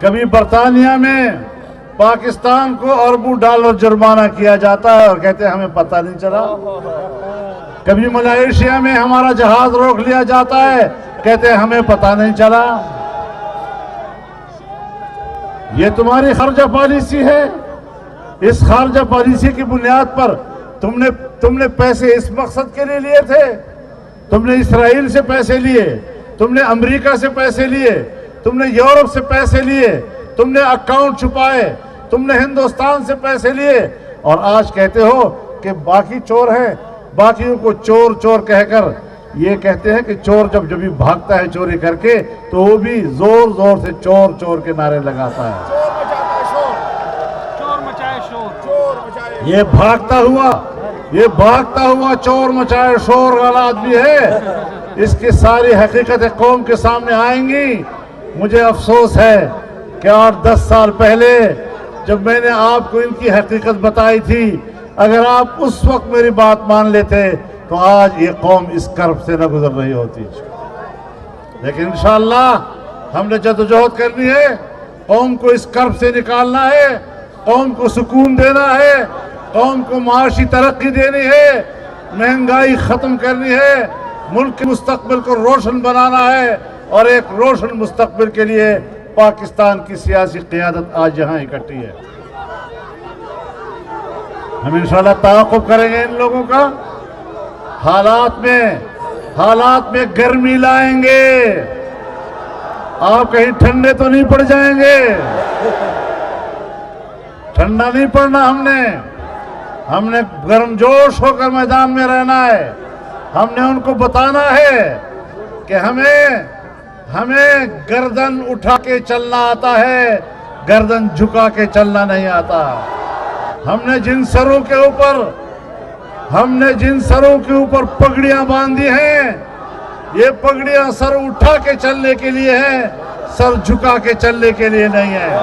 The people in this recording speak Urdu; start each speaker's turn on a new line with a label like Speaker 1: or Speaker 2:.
Speaker 1: کبھی برطانیہ میں پاکستان کو اربوں ڈالر جرمانہ کیا جاتا ہے اور کہتے ہیں ہمیں پتہ نہیں چلا. کبھی ملائیشیا میں ہمارا جہاز روک لیا جاتا ہے، کہتے ہیں ہمیں پتہ نہیں چلا. یہ تمہاری خارجہ پالیسی ہے. اس خارجہ پالیسی کی بنیاد پر تم نے پیسے اس مقصد کے لیے لیے تھے. تم نے اسرائیل سے پیسے لیے، تم نے امریکہ سے پیسے لیے، تم نے یورپ سے پیسے لیے، تم نے اکاؤنٹ چھپائے، تم نے ہندوستان سے پیسے لیے، اور آج کہتے ہو کہ باقی چور ہیں. باقیوں کو چور چور کہہ کر یہ کہتے ہیں کہ چور جب بھی بھاگتا ہے چوری کر کے تو وہ بھی زور زور سے چور چور کے نعرے لگاتا ہے. یہ بھاگتا ہوا چور مچائے شور والا آدمی ہے. اس کی ساری حقیقتیں قوم کے سامنے آئیں گی. مجھے افسوس ہے کہ 8-10 سال پہلے جب میں نے آپ کو ان کی حقیقت بتائی تھی، اگر آپ اس وقت میری بات مان لیتے تو آج یہ قوم اس کرب سے نہ گزر رہی ہوتی. لیکن انشاءاللہ ہم نے جدوجہد کرنی ہے. قوم کو اس کرب سے نکالنا ہے، قوم کو سکون دینا ہے، قوم کو معاشی ترقی دینی ہے، مہنگائی ختم کرنی ہے، ملک کے مستقبل کو روشن بنانا ہے. اور ایک روشن مستقبل کے لیے پاکستان کی سیاسی قیادت آج یہاں اکٹھی ہے. ہم انشاءاللہ تعاقب کریں گے ان لوگوں کا. حالات میں گرمی لائیں گے. آپ کہیں ٹھنڈے تو نہیں پڑ جائیں گے. ٹھنڈا نہیں پڑنا. ہم نے گرم جوش ہو کر میدان میں رہنا ہے. ہم نے ان کو بتانا ہے کہ ہمیں گردن اٹھا کے چلنا آتا ہے، گردن جھکا کے چلنا نہیں آتا. ہم نے جن سروں کے اوپر پگڑیاں باندھی ہیں، یہ پگڑیاں سر اٹھا کے چلنے کے لیے ہیں، سر جھکا کے چلنے کے لیے نہیں ہیں.